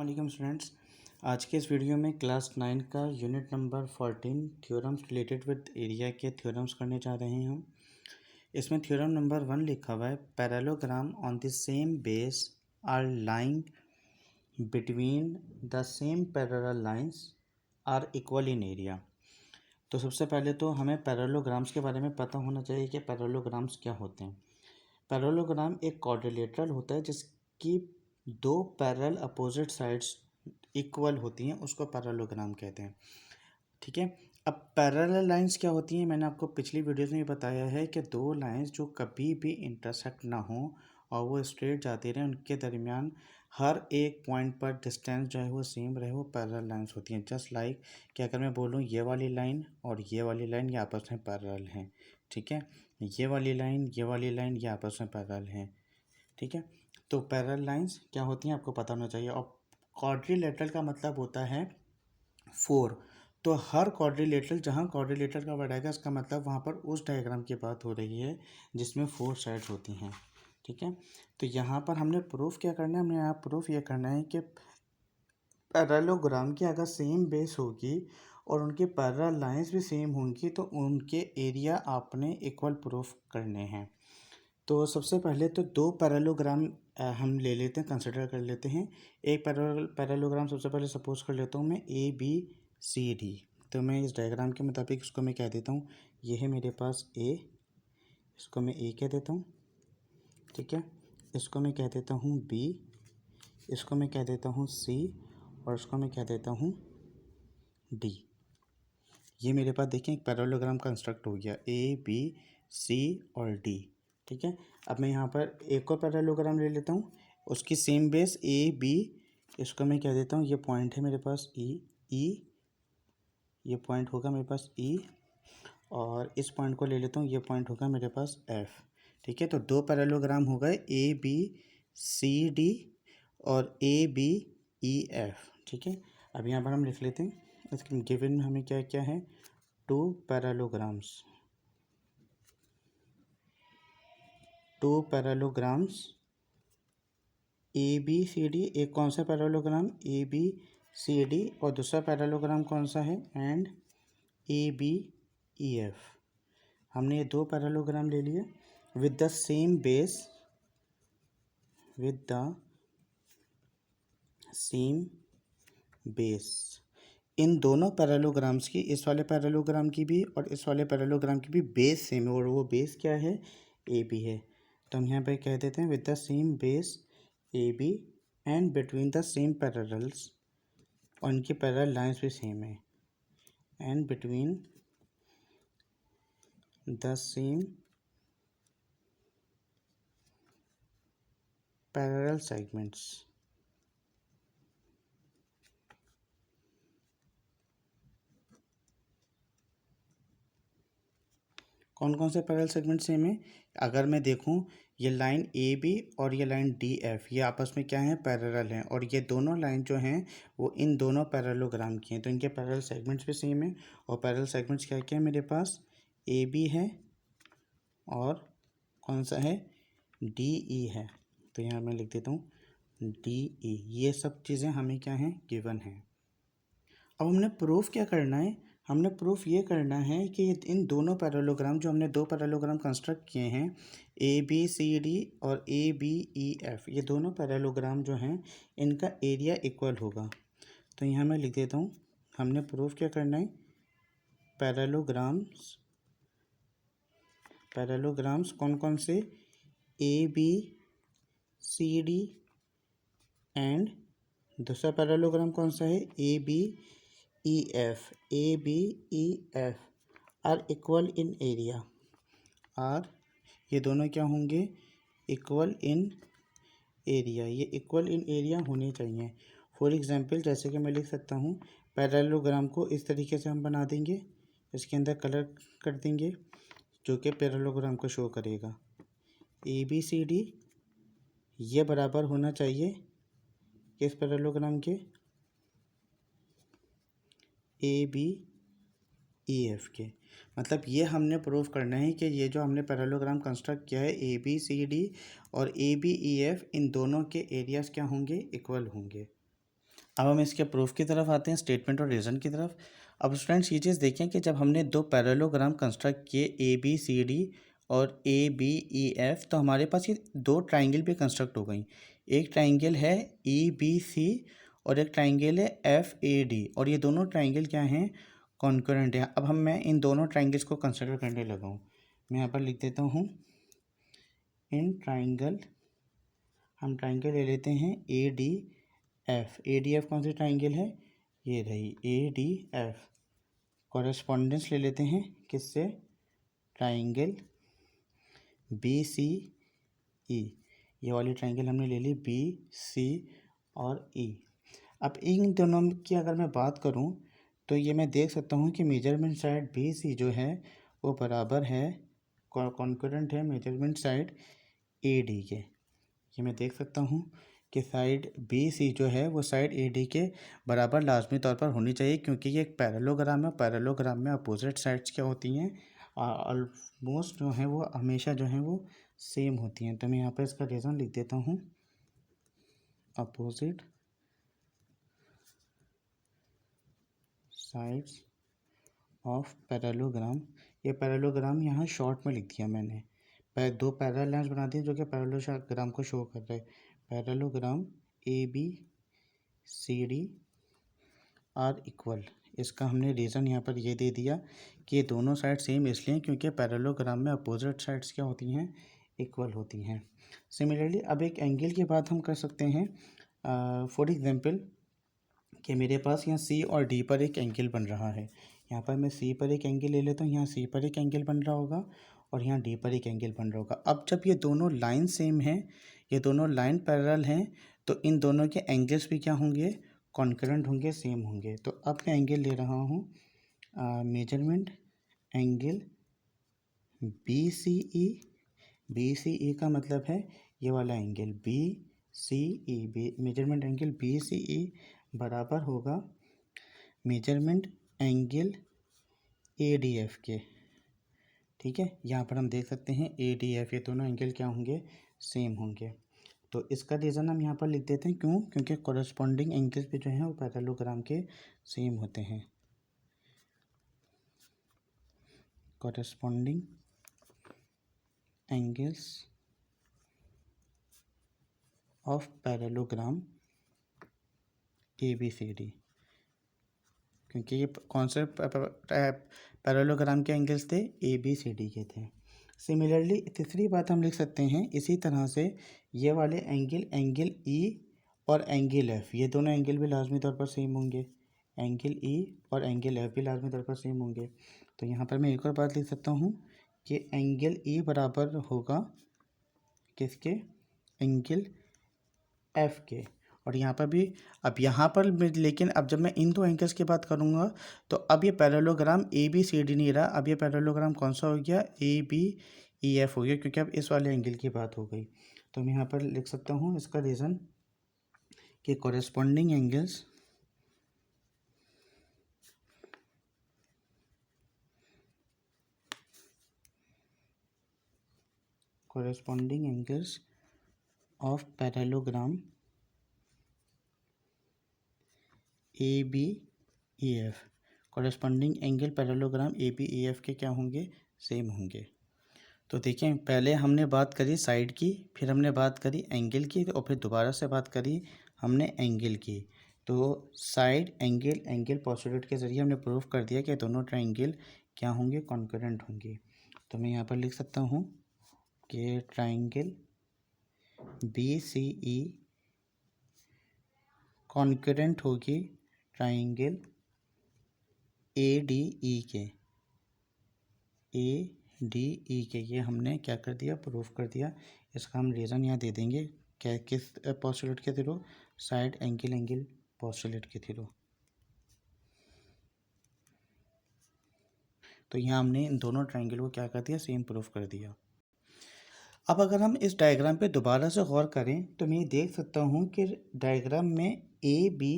वालेकुम स्टूडेंट्स। आज के इस वीडियो में क्लास 9 का unit number 14 theorems related with area के थ्योरम्स करने जा रहे हैं हम। इसमें थ्योरम नंबर 1 लिखा हुआ है, parallelogram on the same base are lying between the same parallel lines are equal in area. तो सबसे पहले तो हमें पैरेललोग्राम्स के बारे में पता होना चाहिए कि पैरेललोग्राम्स क्या होते हैं। पैरेललोग्राम एक क्वाड्रिलेटरल होता है जिसकी दो पैरेलल अपोजिट साइड्स इक्वल होती हैं, उसको पैरेललोग्राम कहते हैं। ठीक है। अब पैरेलल लाइंस क्या होती हैं, मैंने आपको पिछली वीडियोस में बताया है कि दो लाइंस जो कभी भी इंटरसेक्ट ना हो और वो स्ट्रेट जाती रहें, उनके दरमियान हर एक पॉइंट पर डिस्टेंस जो है वो सेम रहे, वो पैरेलल लाइंस होती हैं। जस्ट लाइक कि अगर मैं बोलूँ ये वाली लाइन और ये वाली लाइन ये आपस में पैरेलल हैं। ठीक है, ये वाली लाइन ये आपस में पैरेलल हैं। ठीक है, तो पैरेलल लाइंस क्या होती हैं आपको पता होना चाहिए। और क्वाड्रिलेटरल का मतलब होता है 4। तो हर क्वाड्रिलेटरल, जहाँ क्वाड्रिलेटरल का वर्ड आएगा इसका मतलब वहाँ पर उस डायग्राम की बात हो रही है जिसमें 4 साइड्स होती हैं। ठीक है, तो यहाँ पर हमने प्रूफ क्या करना है, हमने यहाँ प्रूफ ये करना है कि पैरेललोग्राम की अगर सेम बेस होगी और उनकी पैरेलल लाइंस भी सेम होंगी तो उनके एरिया आपने इक्वल प्रूफ करने हैं। तो सबसे पहले तो दो पैरेललोग्राम हम ले लेते हैं, कंसिडर कर लेते हैं। एक पैरेललोग्राम सबसे पहले सपोज कर लेता हूँ मैं ABCD। तो मैं इस डायग्राम के मुताबिक इसको मैं कह देता हूँ, ये है मेरे पास A, इसको मैं A कह देता हूँ। ठीक है, इसको मैं कह देता हूँ B, इसको मैं कह देता हूँ C और इसको मैं कह देता हूँ D। ये मेरे पास देखें एक पैरेललोग्राम कंस्ट्रक्ट हो गया ABC और D। ठीक है, अब मैं यहाँ पर एक और पैरेललोग्राम ले लेता हूँ, उसकी सेम बेस AB, इसको मैं कह देता हूँ ये पॉइंट है मेरे पास E, ये पॉइंट होगा मेरे पास E, और इस पॉइंट को ले लेता हूँ, ये पॉइंट होगा मेरे पास F। ठीक है, तो दो पैरेललोग्राम हो गए ABCD और ABEF। ठीक है, अब यहाँ पर हम लिख लेते हैं, इसके गिवन में हमें क्या क्या है, टू पैरेललोग्राम्स ABCD। एक कौन सा पैरेललोग्राम ABCD और दूसरा पैरेललोग्राम कौन सा है एंड ABEF। हमने ये दो पैरेललोग्राम ले लिए विद द सेम बेस। इन दोनों पैरेललोग्राम्स की, इस वाले पैरेललोग्राम की भी और इस वाले पैरेललोग्राम की भी बेस सेम है, और वो बेस क्या है, AB है। तो हम यहाँ पे कह देते हैं with the same base AB and between the same parallels, और इनकी पैरेलल लाइंस भी सेम है, and between the same parallel segments. कौन कौन से पैरेलल सेगमेंट सेम है, अगर मैं देखूं ये लाइन AB और ये लाइन DF ये आपस में क्या है, पैरेलल हैं, और ये दोनों लाइन जो हैं वो इन दोनों पैरेललोग्राम की हैं, तो इनके पैरेलल सेगमेंट्स भी सेम है। और पैरेलल सेगमेंट्स क्या क्या है मेरे पास, AB है और कौन सा है, DE है। तो यहाँ मैं लिख देता हूँ DE। ये सब चीज़ें हमें क्या हैं, गिवन है। अब हमने प्रूफ क्या करना है, हमने प्रूफ ये करना है कि इन दोनों पैरेललोग्राम, जो हमने दो पैरेललोग्राम कंस्ट्रक्ट किए हैं ABCD और ABEF, ये दोनों पैरेललोग्राम जो हैं इनका एरिया इक्वल होगा। तो यहाँ मैं लिख देता हूँ, हमने प्रूफ क्या करना है, पैरेललोग्राम्स कौन कौन से, ABCD एंड दूसरा पैरेललोग्राम कौन सा है, ABEF are equal in area. Are ये दोनों क्या होंगे, इक्वल इन एरिया। ये इक्वल इन एरिया होने चाहिए। फॉर एग्जांपल जैसे कि मैं लिख सकता हूँ, पैरेललोग्राम को इस तरीके से हम बना देंगे, इसके अंदर कलर कर देंगे जो कि पैरेललोग्राम को शो करेगा। ABCD ये बराबर होना चाहिए किस पैरेललोग्राम के, ABEF के। मतलब ये हमने प्रूफ करना है कि ये जो हमने पैरेललोग्राम कंस्ट्रक्ट किया है ABCD और ABEF, इन दोनों के एरियाज क्या होंगे, इक्वल होंगे। अब हम इसके प्रूफ की तरफ आते हैं, स्टेटमेंट और रीज़न की तरफ। अब स्टूडेंट्स ये चीज़ देखें कि जब हमने दो पैरेललोग्राम कंस्ट्रक्ट किए ए बी सी डी और ए बी ई एफ, तो हमारे पास ये दो ट्राइंगल भी कंस्ट्रक्ट हो गई। एक ट्राइंगल है ई बी सी और एक ट्राइंगल है एफ ए डी, और ये दोनों ट्राइंगल क्या हैं, कॉन्करेंट हैं। अब मैं इन दोनों ट्राइंगल्स को कंसिडर करने लगा हूँ। मैं यहाँ पर लिख देता हूँ इन ट्राइंगल, हम ट्राइंगल ले लेते हैं ए डी एफ। ए डी एफ कौन सी ट्राइंगल है, ये रही ए डी एफ। कॉरेस्पॉन्डेंस ले लेते हैं किससे, ट्राइंगल बी सी ई, ये वाली ट्राइंगल हमने ले ली बी सी और ई। अब इन दोनों की अगर मैं बात करूं तो ये मैं देख सकता हूं कि मेजरमेंट साइड बी सी जो है वो बराबर है, कॉन्करेंट है मेजरमेंट साइड ए डी के। ये मैं देख सकता हूं कि साइड बी सी जो है वो साइड ए डी के बराबर लाजमी तौर पर होनी चाहिए, क्योंकि ये एक पैरेललोग्राम है। पैरेललोग्राम में अपोजिट साइड्स क्या होती हैं, ऑलमोस्ट जो है वो हमेशा जो है वो सेम होती हैं। तो मैं यहाँ पर इसका रीज़न लिख देता हूँ, अपोजिट साइड्स ऑफ पैरेललोग्राम। ये पैरेललोग्राम यहाँ शॉर्ट में लिख दिया मैंने, दो पैरेलल लाइंस बना दी जो कि पैरेललोग्राम को शो कर रहे हैं। Parallelogram A B C D are equal, इसका हमने रीज़न यहाँ पर ये दे दिया कि ये दोनों साइड सेम इसलिए क्योंकि पैरेललोग्राम में अपोजिट साइड्स क्या होती हैं, इक्वल होती हैं। सिमिलरली अब एक एंगल की बात हम कर सकते हैं। फॉर एग्जांपल कि मेरे पास यहाँ सी और डी पर एक एंगल बन रहा है। यहाँ पर मैं सी पर एक एंगल ले लेता हूँ, यहाँ सी पर एक एंगल बन रहा होगा और यहाँ डी पर एक एंगल बन रहा होगा। अब जब ये दोनों लाइन सेम हैं, ये दोनों लाइन पैरेलल हैं, तो इन दोनों के एंगल्स भी क्या होंगे, कॉन्करेंट होंगे, सेम होंगे। तो अब मैं एंगल ले रहा हूँ मेजरमेंट एंगल बी सी ई। बी सी ई का मतलब है ये वाला एंगल बी सी ई, मेजरमेंट एंगल बी सी ई बराबर होगा measurement angle A D F के। ठीक है, यहाँ पर हम देख सकते हैं ए डी एफ, ये दोनों एंगल क्या होंगे, सेम होंगे। तो इसका रीज़न हम यहाँ पर लिख देते हैं, क्यों, क्योंकि कॉरेस्पॉन्डिंग एंगल्स भी जो हैं वो पैरेललोग्राम के सेम होते हैं। Corresponding angles of parallelogram A B C D, क्योंकि ये कौन से पैरेललोग्राम के एंगल्स थे, ए बी सी डी के थे। सिमिलरली तीसरी बात हम लिख सकते हैं इसी तरह से, ये वाले एंगल ई और एंगल एफ, ये दोनों एंगल भी लाजमी तौर पर सेम होंगे। एंगल ई और एंगल एफ भी लाजमी तौर पर सेम होंगे। तो यहाँ पर मैं एक और बात लिख सकता हूँ कि एंगल ई बराबर होगा किसके, एंगल एफ के। और यहाँ पर भी, अब यहाँ पर लेकिन अब जब मैं इन दो एंगल्स की बात करूँगा तो अब ये parallelogram A B C D नहीं रहा, अब ये पैरेललोग्राम कौन सा हो गया, ए बी ई एफ हो गया, क्योंकि अब इस वाले एंगल की बात हो गई। तो मैं यहाँ पर लिख सकता हूँ इसका रीज़न कि corresponding angles of parallelogram A B E F, corresponding angle parallelogram A B E F के क्या होंगे, सेम होंगे। तो देखें, पहले हमने बात करी साइड की, फिर हमने बात करी एंगल की, और फिर दोबारा से बात करी हमने एंगल की। तो साइड एंगल पोस्टुलेट के ज़रिए हमने प्रूफ कर दिया कि दोनों ट्राइंगल क्या होंगे, कॉन्करेंट होंगे। तो मैं यहाँ पर लिख सकता हूँ कि ट्राइंगल बी सी ई कॉन्करेंट होगी ट्राइंगल ए डी ई के, ए डी ई के। ये हमने क्या कर दिया, प्रूफ कर दिया। इसका हम रीज़न यहाँ दे देंगे, क्या, किस पोस्टुलेट के थ्रू, साइड एंगल पोस्टुलेट के थ्रू। तो यहाँ हमने इन दोनों ट्राइंगल को क्या कर दिया, सेम प्रूफ कर दिया। अब अगर हम इस डायग्राम पे दोबारा से गौर करें तो मैं देख सकता हूँ कि डायग्राम में ए बी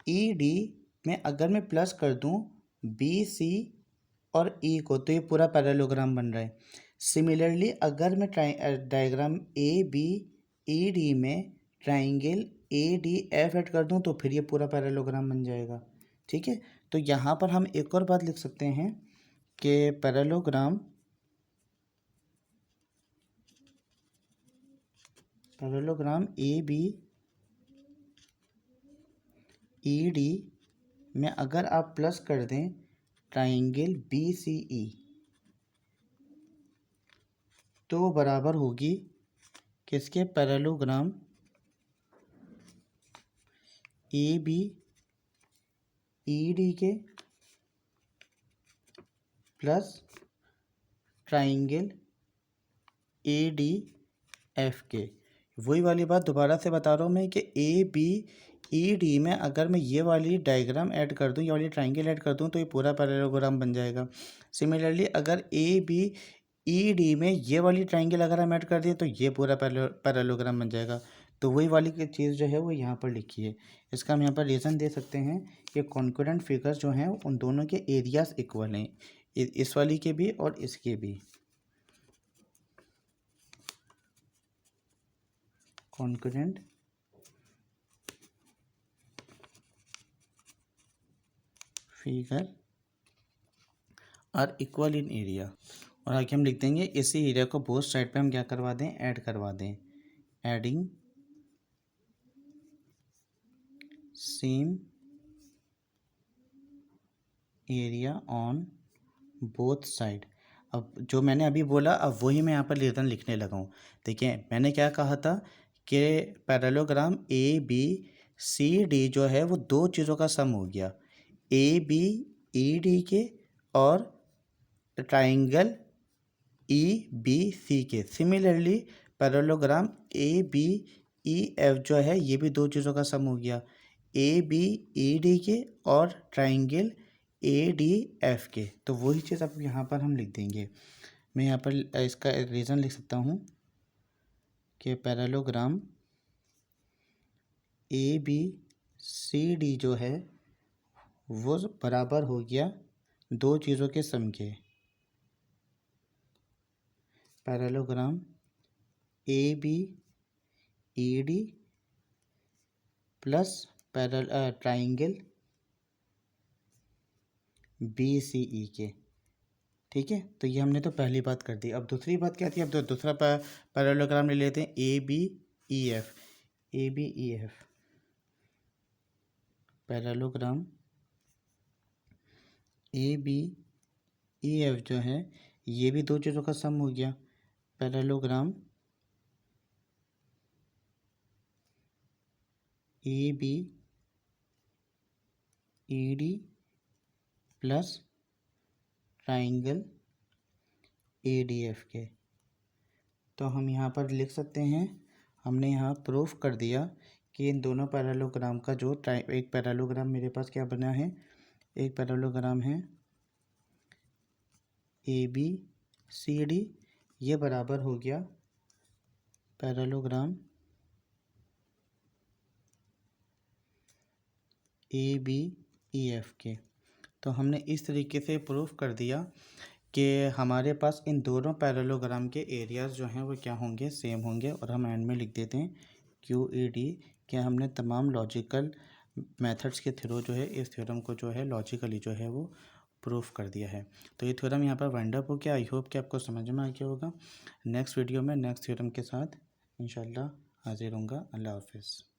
ई डी में अगर मैं प्लस कर दूँ बी सी और ई को, तो ये पूरा पैरेललोग्राम बन रहा है। सिमिलरली अगर मैं diagram A B E D में triangle A D F add कर दूं तो फिर ये पूरा पैरेललोग्राम बन जाएगा। ठीक है, तो यहाँ पर हम एक और बात लिख सकते हैं कि parallelogram A B E D में अगर आप प्लस कर दें ट्राइंगल बी सी ई तो बराबर होगी किसके, parallelogram A B E D के plus triangle A D F के। वही वाली बात दोबारा से बता रहा हूँ मैं कि ए बी ई डी में अगर मैं ये वाली डायग्राम ऐड कर दूँ, ये वाली ट्राइंगल ऐड कर दूँ तो ये पूरा पैरेललोग्राम बन जाएगा। सिमिलरली अगर ए बी ई डी में ये वाली ट्राइंगल अगर हम ऐड कर दें तो ये पूरा पैरेललोग्राम बन जाएगा। तो वही वाली चीज़ जो है वो यहाँ पर लिखी है। इसका हम यहाँ पर रीज़न दे सकते हैं कि कॉन्करेंट फिगर्स जो हैं उन दोनों के एरियाज इक्वल हैं, इस वाली के भी और इसके भी। Congruent figure are equal in area. और आगे हम लिख देंगे इसी एरिया को बोथ साइड पे हम क्या करवा दें, ऐड करवा दें, adding same area on both side. अब जो मैंने अभी बोला अब वही मैं यहाँ पर रीज़न लिखने लगा हूँ। देखिए मैंने क्या कहा था कि parallelogram A B C D जो है वो दो चीज़ों का सम हो गया, ए बी ई डी के और ट्राइंगल ई बी सी के। Similarly parallelogram A B E F जो है ये भी दो चीज़ों का सम हो गया, ए बी ई डी के और ट्राइंगल ए डी एफ के। तो वही चीज़ अब यहाँ पर हम लिख देंगे। मैं यहाँ पर इसका रीज़न लिख सकता हूँ कि parallelogram A B C D जो है वो बराबर हो गया दो चीज़ों के सम के। Parallelogram A B E D plus triangle B C E के। ठीक है, तो ये हमने तो पहली बात कर दी। अब दूसरी बात क्या थी, अब तो दूसरा पैरेललोग्राम ले लेते हैं, A B E F. A B E F parallelogram A B E F जो है ये भी दो चीज़ों का सम हो गया, parallelogram A B E D plus triangle A D F के। तो हम यहाँ पर लिख सकते हैं, हमने यहाँ प्रूफ कर दिया कि इन दोनों पैरेललोग्राम का जो एक पैरेललोग्राम मेरे पास क्या बना है, एक पैरेललोग्राम है ए बी सी डी, ये बराबर हो गया parallelogram A B E F के। तो हमने इस तरीके से प्रूफ कर दिया कि हमारे पास इन दोनों पैरेललोग्राम के एरियाज़ जो हैं वो क्या होंगे, सेम होंगे। और हम एंड में लिख देते हैं क्यू ई डी, कि हमने तमाम लॉजिकल मेथड्स के थ्रू जो है इस थ्योरम को जो है लॉजिकली जो है वो प्रूफ कर दिया है। तो ये थ्योरम यहाँ पर वाइंड अप हो गया। आई होप कि आपको समझ में आ गया होगा। नेक्स्ट वीडियो में नेक्स्ट थ्योरम के साथ इंशाल्लाह हाजिर होऊंगा। अल्लाह हाफिज़।